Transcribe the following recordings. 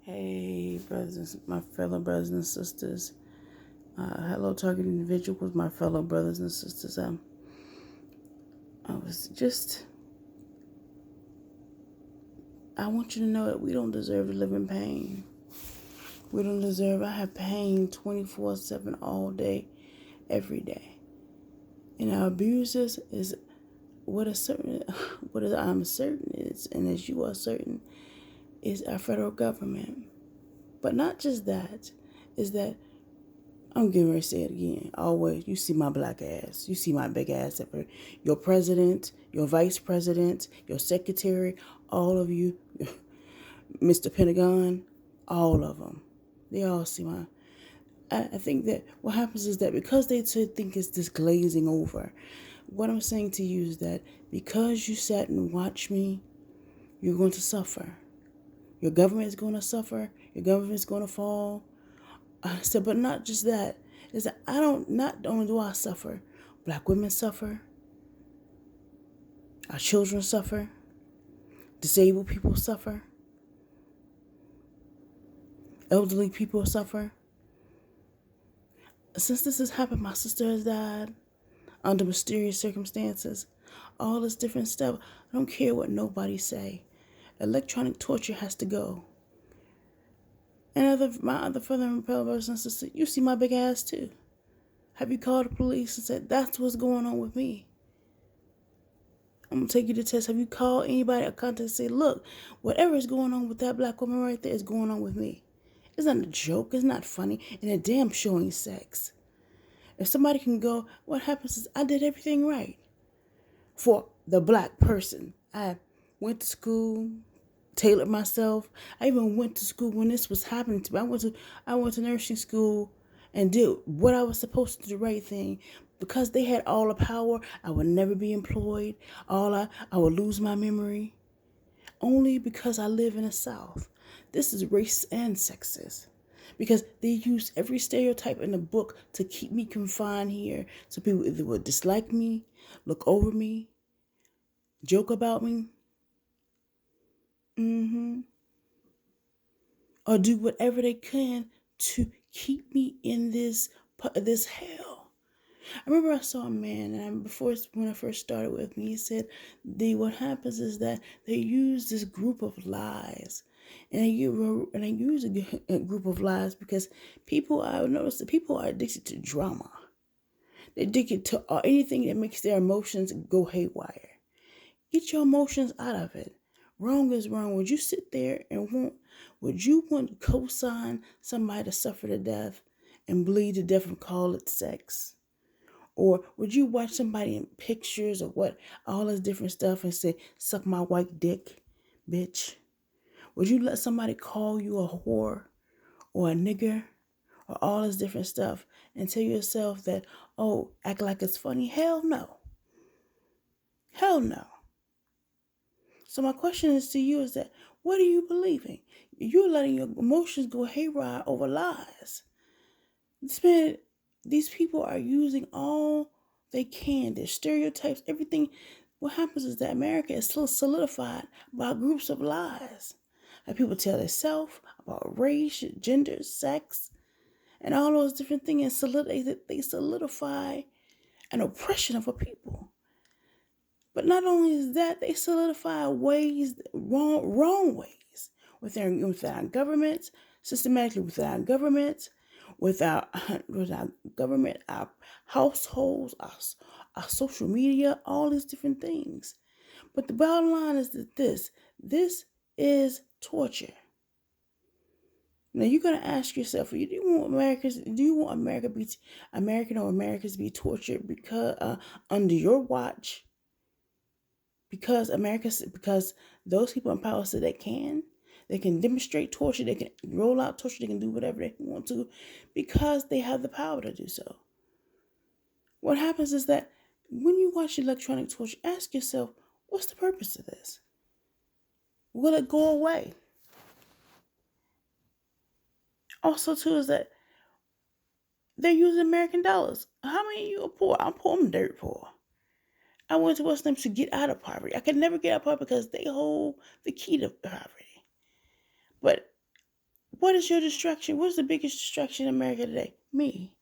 Hey, brothers, my fellow brothers and sisters. Hello, target individuals, my fellow brothers and sisters. I was just, I want you to know that we don't deserve to live in pain. We don't deserve, I have pain 24/7 all day, every day. And our abusers is what is certain, what is I'm certain is, and as you are certain, is our federal government. But not just that, is that I'm getting ready to say it again. Always, you see my black ass. You see my big ass. Your president, your vice president, your secretary, all of you, Mr. Pentagon, all of them. They all see my. I think that what happens is that because they think it's this glazing over, what I'm saying to you is that because you sat and watched me, you're going to suffer. Your government is going to suffer. Your government is going to fall. I said, but not just that. Is that not only do I suffer, black women suffer, our children suffer, disabled people suffer, elderly people suffer. Since this has happened, my sister has died under mysterious circumstances. All this different stuff. I don't care what nobody say. Electronic torture has to go. And my other brother and brothers and sisters, you see my big ass too. Have you called the police and said, that's what's going on with me? I'm going to take you to test. Have you called anybody or contact and say, look, whatever is going on with that black woman right there is going on with me? It's not a joke. It's not funny. And a damn showing sex. If somebody can go, what happens is I did everything right for the black person. I went to school, tailored myself. I even went to school when this was happening to me. I went to nursing school and did what I was supposed to do, the right thing. Because they had all the power, I would never be employed. I would lose my memory. Only because I live in the South. This is racist and sexist. Because they use every stereotype in the book to keep me confined here. So people either would dislike me, look over me, joke about me, or do whatever they can to keep me in this hell. I remember I saw a man, and when I first started with me, he said, what happens is that they use this group of lies, and they use a group of lies because I've noticed that people are addicted to drama. They're addicted to anything that makes their emotions go haywire. Get your emotions out of it. Wrong is wrong. Would you sit there and would you want to co-sign somebody to suffer to death and bleed to death and call it sex? Or would you watch somebody in pictures or all this different stuff and say, suck my white dick, bitch? Would you let somebody call you a whore or a nigger or all this different stuff and tell yourself that, oh, act like it's funny? Hell no. Hell no. So my question is to you is that, what are you believing? You're letting your emotions go haywire over lies. These people are using all they can. Their stereotypes, everything. What happens is that America is still solidified by groups of lies. Like people tell themselves about race, gender, sex, and all those different things. And they solidify an oppression of a people. But not only is that, they solidify wrong ways within our government, systematically within our government, with our government, our households, our social media, all these different things. But the bottom line is that this is torture. Now you're gonna ask yourself: do you want American or Americans to be tortured because under your watch? Because those people in power said they can demonstrate torture, they can roll out torture, they can do whatever they want to because they have the power to do so. What happens is that when you watch electronic torture, ask yourself, what's the purpose of this? Will it go away? Also, too, is that they're using American dollars. How many of you are poor? I'm poor, I'm dirt poor. I went to West Them to get out of poverty. I could never get out of poverty because they hold the key to poverty. But What is your distraction? What is the biggest distraction in America today? Me.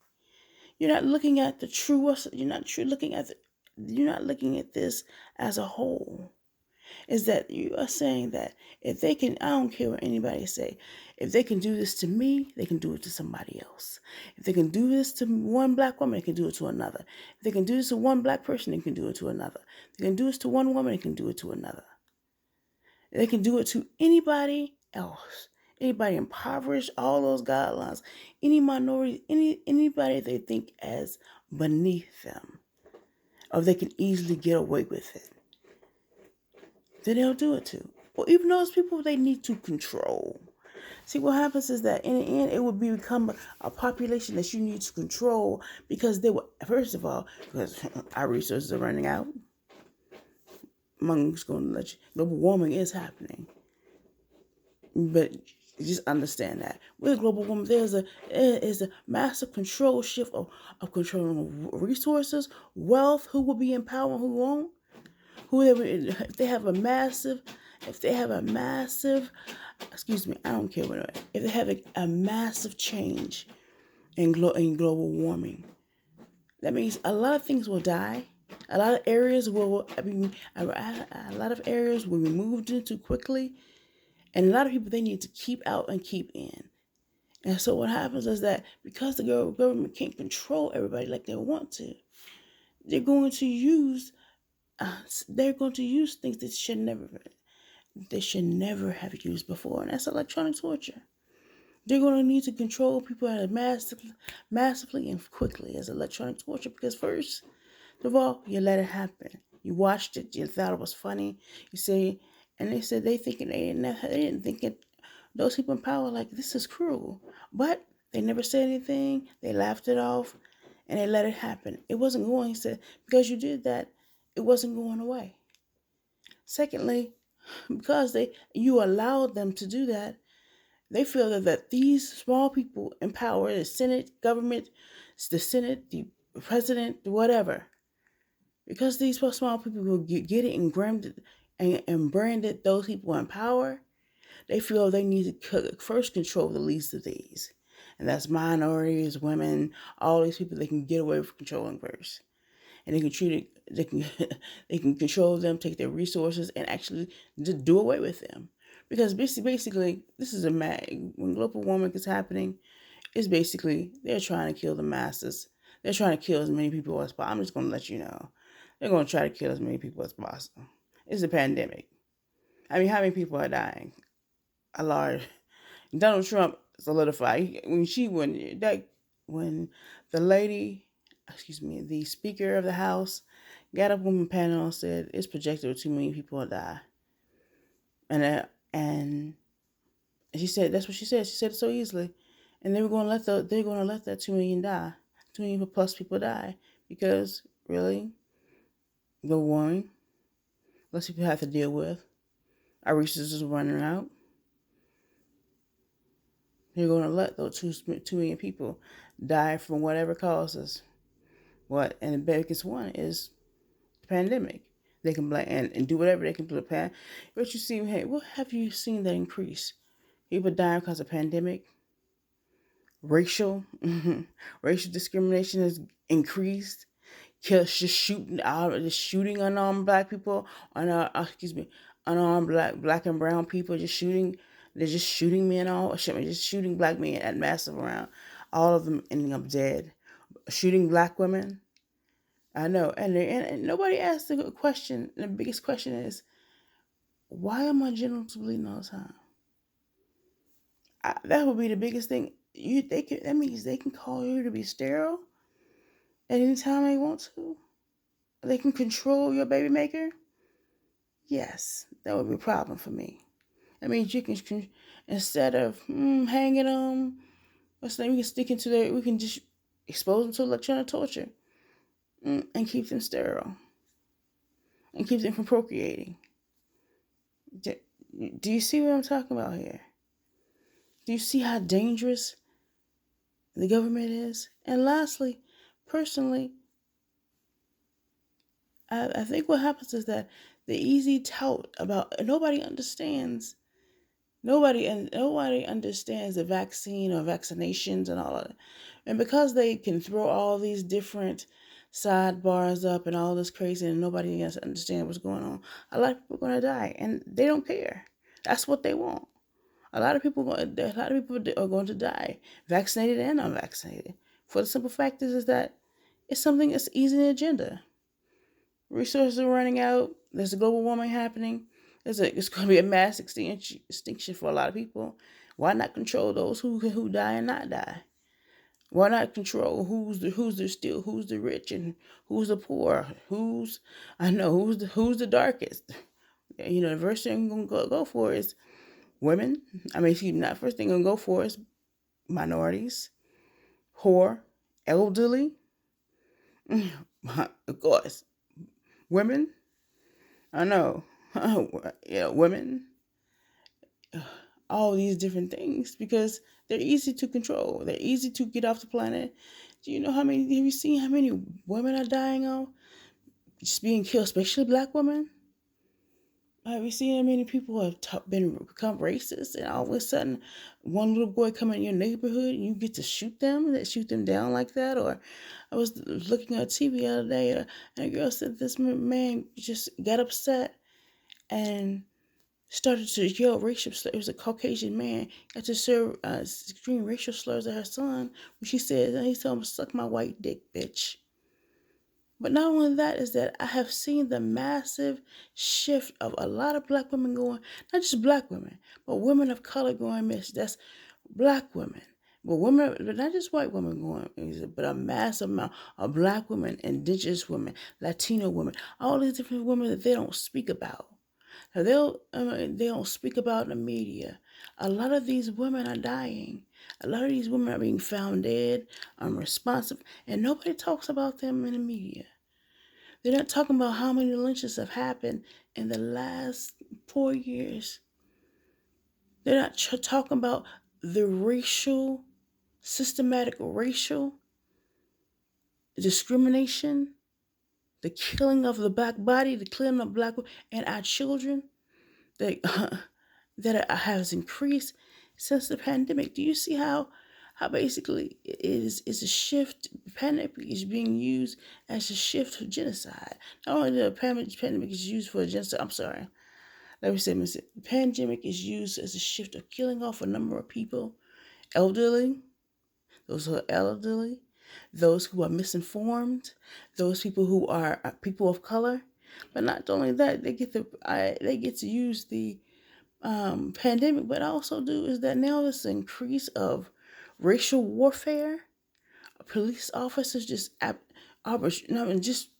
You're not looking at the true. You're not true looking at. You're not looking at this as a whole. Is that you are saying that if they can, I don't care what anybody say, if they can do this to me, they can do it to somebody else. If they can do this to one black woman, they can do it to another. If they can do this to one black person, they can do it to another. If they can do this to one woman, they can do it to another. They can do it to anybody else. Anybody impoverished, all those guidelines, any minority, anybody they think as beneath them, or they can easily get away with it, then they'll do it too. Or even those people they need to control. See, what happens is that in the end, it will become a population that you need to control because they will, first of all, because our resources are running out. I'm just going to let you, global warming is happening. But just understand that with global warming, there is a massive control shift of controlling resources, wealth, who will be in power, who won't. If they have a massive, excuse me, I don't care what, if they have a massive change in global warming, that means a lot of things will die. A lot of areas a lot of areas will be moved into quickly, and a lot of people they need to keep out and keep in. And so what happens is that because the government can't control everybody like they want to, they're going to use things that they should never have used before, and that's electronic torture. They're going to need to control people at massively and quickly as electronic torture because first of all, you let it happen. You watched it, you thought it was funny. You say, and they said they didn't think it. Those people in power like this is cruel, but they never said anything. They laughed it off, and they let it happen. It wasn't going. He said because you did that, it wasn't going away. Secondly, because you allowed them to do that, they feel that these small people in power, the Senate, government, the Senate, the president, whatever, because these small people will get it and branded those people in power, they feel they need to first control the least of these. And that's minorities, women, all these people they can get away with controlling first. And they can treat it, they can control them, take their resources, and actually just do away with them. Because basically, this is when global warming is happening, it's basically they're trying to kill the masses. They're trying to kill as many people as possible. I'm just going to let you know. They're going to try to kill as many people as possible. It's a pandemic. I mean, how many people are dying? A large. Donald Trump solidified when the lady, the Speaker of the House, got up on the panel and said it's projected 2 million people will die, and she said that's what she said. She said it so easily, and they're going to let that 2 million die, 2 million plus people die because really, global warming, less people have to deal with. Our resources are running out. You're going to let those 2 million people die from whatever causes. What? And the biggest one is the pandemic. They can blame and do whatever they can do. But you see, hey, what have you seen that increase? People dying because of pandemic. Racial discrimination has increased. Just shooting unarmed black people, unarmed black and brown people, just shooting. They're just shooting men just shooting black men at massive round. All of them ending up dead. Shooting black women. I know, and nobody asked the question. The biggest question is, why am I genitals bleeding all the time? That would be the biggest thing. That means they can call you to be sterile at any time they want to. They can control your baby maker. Yes, that would be a problem for me. That means you can instead of hanging them, we can stick into we can just expose them to electronic torture and keep them sterile and keep them from procreating. Do you see what I'm talking about here? Do you see how dangerous the government is? And lastly, personally, I think what happens is that the easy tout about nobody understands Nobody understands the vaccine or vaccinations and all of that. And because they can throw all these different sidebars up and all this crazy and nobody else understand what's going on, a lot of people are gonna die and they don't care. That's what they want. A lot of people are going to die, vaccinated and unvaccinated. For the simple fact is that it's something that's easy in the agenda. Resources are running out. There's a global warming happening. It's going to be a mass extinction for a lot of people. Why not control those who die and not die? Why not control who's the rich and who's the poor? Who's the darkest? The first thing I'm gonna go for is women. I mean, excuse me, not first thing I'm gonna go for is minorities, poor, elderly, of course, women. I know, women, all these different things because they're easy to control. They're easy to get off the planet. Do you know how many? Have you seen how many women are dying of just being killed, especially black women? Have you seen how many people have become racist, and all of a sudden, one little boy come in your neighborhood and you get to shoot them down like that? Or I was looking at TV the other day, and a girl said this man just got upset and started to yell racial slurs. It was a Caucasian man got to serve extreme racial slurs at her son when she said, and he told him, "Suck my white dick, bitch." But not only that is that I have seen the massive shift of a lot of black women going, not just black women, but women of color going missing. That's black women. But women, but not just white women going, but a massive amount of black women, indigenous women, Latino women, all these different women that they don't speak about. Now they don't speak about in the media. A lot of these women are dying. A lot of these women are being found dead, unresponsive, and nobody talks about them in the media. They're not talking about how many lynches have happened in the last 4 years. They're not talking about the systematic racial discrimination, the killing of the black body, the killing of black and our children that that has increased since the pandemic. Do you see how basically it is a shift? The pandemic is being used as a shift for genocide. Not only the pandemic is used for genocide. I'm sorry. Let me say, the pandemic is used as a shift of killing off a number of people, elderly, those who are elderly, those who are misinformed, those people who are people of color. But not only that, they get to use the pandemic, but also do is that now this increase of racial warfare, police officers just just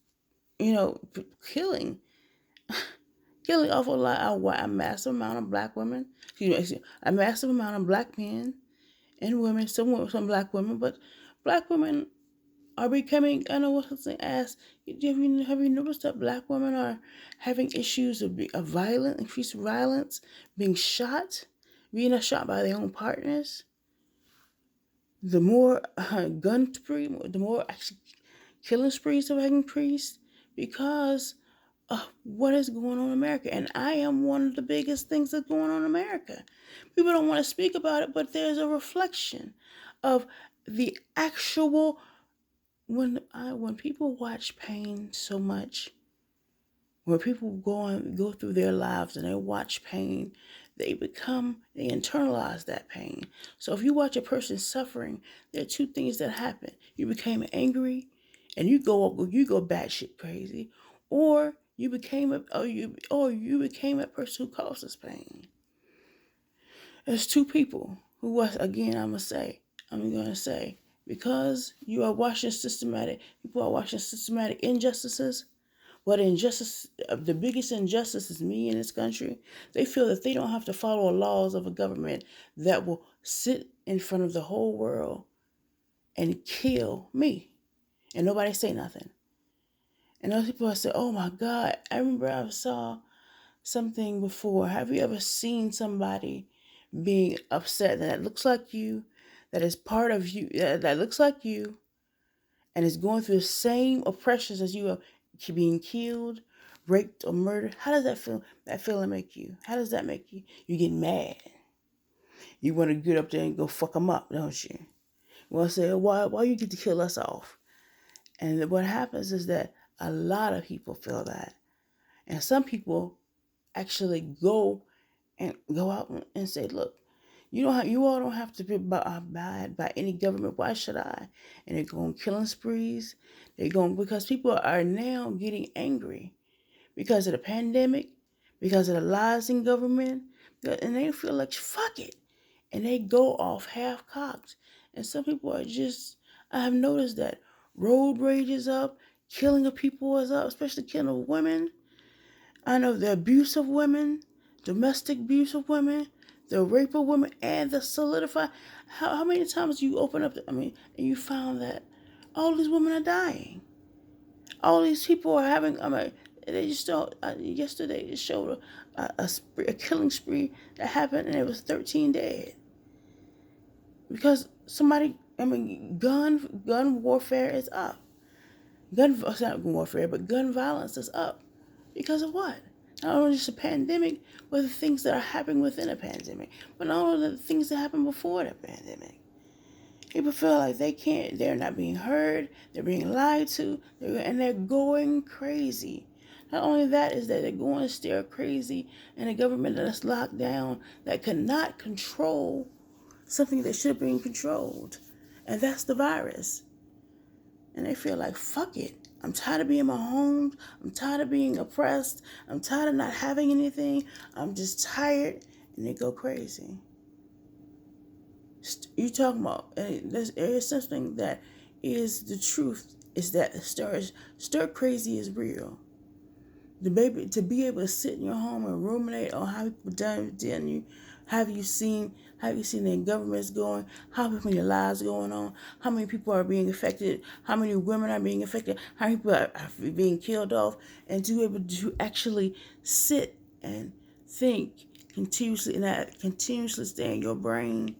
killing off a massive amount of black women, a massive amount of black men and women, some black women, but black women are becoming, I know what I'm saying, have you noticed that black women are having issues of increased violence, being shot by their own partners? The more gun spree, the more actually killing sprees have increased because of what is going on in America. And I am one of the biggest things that's going on in America. People don't want to speak about it, but there's a reflection of the actual when people watch pain so much, when people go through their lives and they watch pain, they internalize that pain. So if you watch a person suffering, there are two things that happen. You became angry and you go batshit crazy, or you became you became a person who causes pain. There's two people who was, again, I'm going to say, because people are watching systematic injustices. What the biggest injustice is me in this country. They feel that they don't have to follow laws of a government that will sit in front of the whole world and kill me. And nobody say nothing. And those people say, oh my God, I remember I saw something before. Have you ever seen somebody being upset that looks like you, that is part of you, that looks like you, and is going through the same oppressions as you are, being killed, raped, or murdered? How does that feel? That feeling make you? How does that make you? You get mad. You want to get up there and go fuck them up, don't you? You want to say, why you get to kill us off? And what happens is that a lot of people feel that. And some people actually go out and say, look, you all don't have to be abide by any government. Why should I? And they're going killing sprees. They're going because people are now getting angry because of the pandemic, because of the lies in government, and they feel like fuck it, and they go off half cocked. And some people are just. I have noticed that road rage is up, killing of people is up, especially killing of women. I know the abuse of women, domestic abuse of women, the rape of women, and the solidify. How many times you open up, and you found that all these women are dying. All these people are having, they just don't, yesterday it showed a killing spree that happened and it was 13 dead. Because somebody, gun warfare is up. It's not warfare, but gun violence is up. Because of what? Not only just a pandemic, but the things that are happening within a pandemic, but not only the things that happened before the pandemic. People feel like they're not being heard, they're being lied to, and they're going crazy. Not only that is that they're going stir crazy in a government that's locked down that cannot control something that should have been controlled. And that's the virus. And they feel like, fuck it. I'm tired of being in my home. I'm tired of being oppressed. I'm tired of not having anything. I'm just tired. And they go crazy. You talking about, there's something that is the truth, is that stir crazy is real. To be able to sit in your home and ruminate on how people done you, have you seen their governments going, how many lives going on, how many people are being affected, how many women are being affected, how many people are being killed off, and to be able to actually sit and think continuously, and that continuously stay in your brain.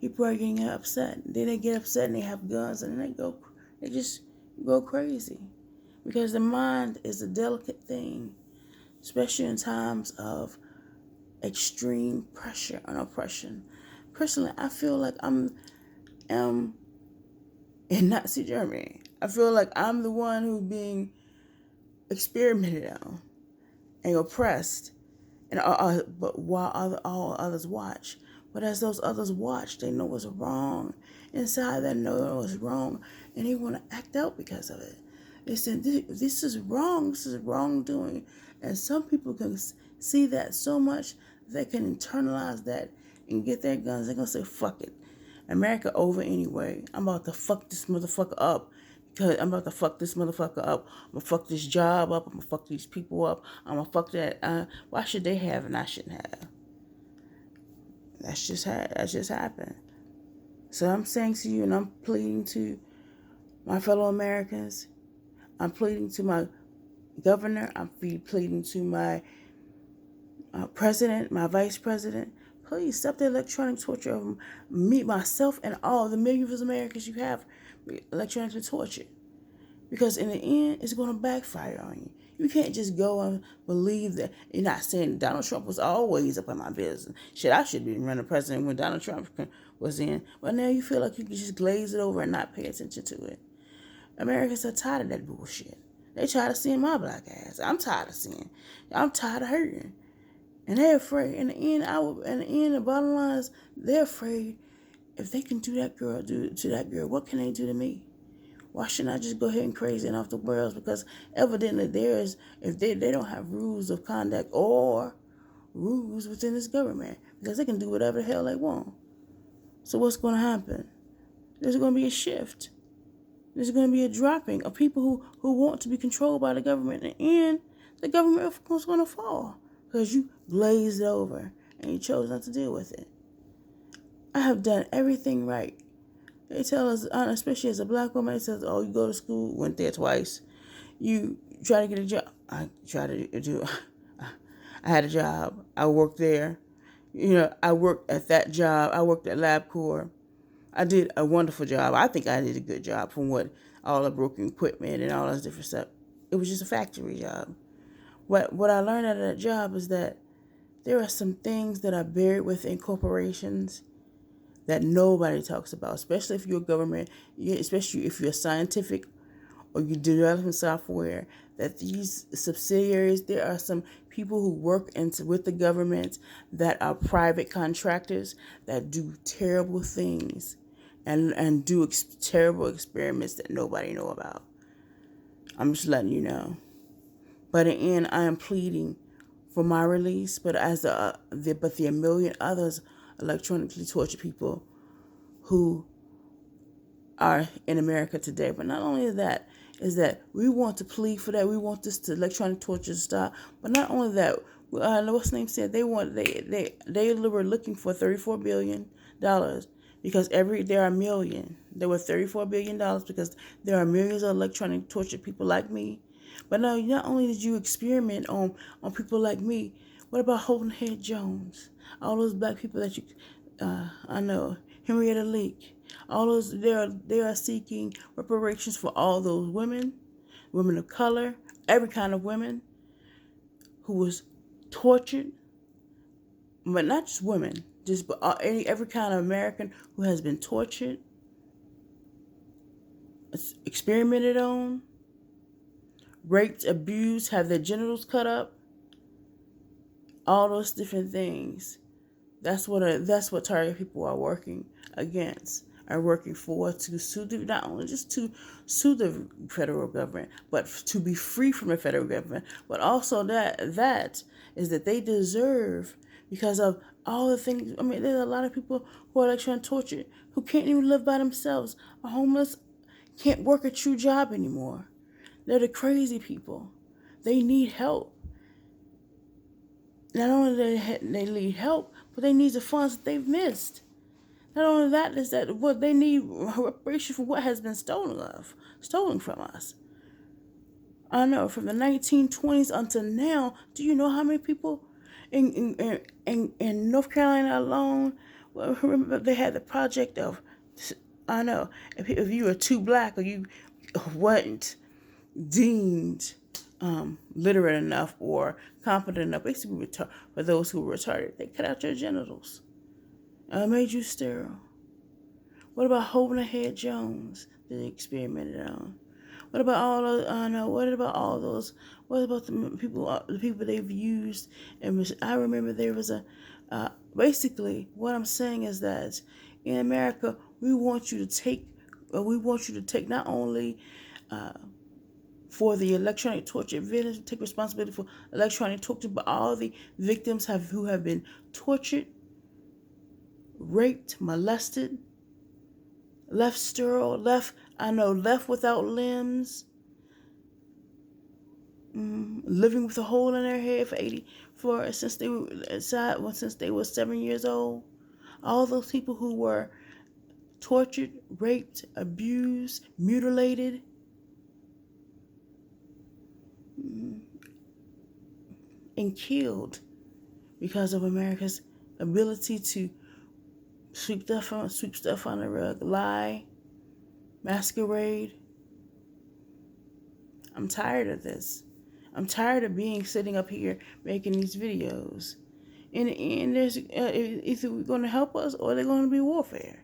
People are getting upset. Then they get upset and they have guns and they just go crazy. Because the mind is a delicate thing, especially in times of extreme pressure and oppression. Personally, I feel like I'm in Nazi Germany. I feel like I'm the one who's being experimented on and oppressed, and but while all others watch. But as those others watch, they know what's wrong. Inside, they know what's wrong, and they want to act out because of it. They said, this is wrong. This is wrongdoing. And some people can see that so much they can internalize that and get their guns. They're going to say, fuck it. America over anyway. I'm about to fuck this motherfucker up. Because I'm about to fuck this motherfucker up. I'm going to fuck this job up. I'm going to fuck these people up. I'm going to fuck that. Why should they have and I shouldn't have? That's just happened. So I'm saying to you, and I'm pleading to my fellow Americans, I'm pleading to my governor, I'm pleading to my president, my vice president, please stop the electronic torture of me, myself, and all the millions of Americans you have electronically tortured. Because in the end, it's going to backfire on you. You can't just go and believe that. You're not saying Donald Trump was always up in my business. Shit, I should be running president when Donald Trump was in. But now you feel like you can just glaze it over and not pay attention to it. Americans are tired of that bullshit. They tired of seeing my black ass. I'm tired of seeing. I'm tired of hurting. And they're afraid. In the end, the bottom line is they're afraid if they can do to that girl, what can they do to me? Why shouldn't I just go ahead and crazy and off the rails? Because evidently if they don't have rules of conduct or rules within this government, because they can do whatever the hell they want. So what's going to happen? There's going to be a shift. There's going to be a dropping of people who want to be controlled by the government. And the government, of course, is going to fall because you glazed over and you chose not to deal with it. I have done everything right. They tell us, especially as a black woman, they says, oh, you go to school, went there twice. You try to get a job. I had a job. I worked there. I worked at that job. I worked at LabCorp. I did a wonderful job. I think I did a good job from all the broken equipment and all this different stuff. It was just a factory job. What I learned out of that job is that there are some things that are buried within corporations that nobody talks about, especially if you're a government, especially if you're scientific or you're developing software, that these subsidiaries, there are some people who work with the government that are private contractors that do terrible things and do terrible experiments that nobody know about. I'm just letting you know. But in the end, I am pleading for my release, but but the a million others electronically tortured people who are in America today. But not only that, is that we want to plead for that. We want this to electronic torture to stop. But not only that, what's the name said they were looking for $34 billion because there are a million. There were $34 billion because there are millions of electronic tortured people like me. But no, not only did you experiment on people like me, what about Holden Head Jones? All those black people that I know, Henrietta Lake, all those they are seeking reparations for all those women of color, every kind of women who was tortured, but not just women, just every kind of American who has been tortured, experimented on, raped, abused, have their genitals cut up, all those different things. That's what target people are working against, are working for, to sue not only just to sue the federal government, but to be free from the federal government, but also that is that they deserve, because of all the things. I mean, there's a lot of people who are electronic tortured who can't even live by themselves, are homeless, can't work a true job anymore. They're the crazy people. They need help. Not only do they need help, but they need the funds that they've missed. Not only that, is that what they need reparation for what has been stolen from us. I know, from the 1920s until now. Do you know how many people in North Carolina alone? Well, remember they had the project of, I know, if you were too black or you wasn't deemed literate enough or competent enough, basically for those who were retarded, they cut out your genitals. Made you sterile. What about Holden Head Jones that they experimented on? What about all those? What about all those? What about the people they've used? And I remember there was basically, what I'm saying is that in America, we want you to take not only for the electronic torture victims, take responsibility for electronic torture, but all the victims who have been tortured, raped, molested, left sterile, left without limbs, living with a hole in their head since they were 7 years old. All those people who were tortured, raped, abused, mutilated, and killed because of America's ability to sweep stuff on the rug, lie, masquerade. I'm tired of this. I'm tired of sitting up here making these videos. In the end, there's either going to help us or they're going to be warfare.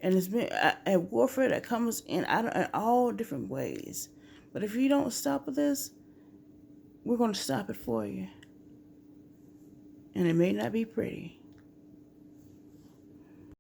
And it's been a warfare that comes in all different ways. But if you don't stop with this, we're going to stop it for you. And it may not be pretty.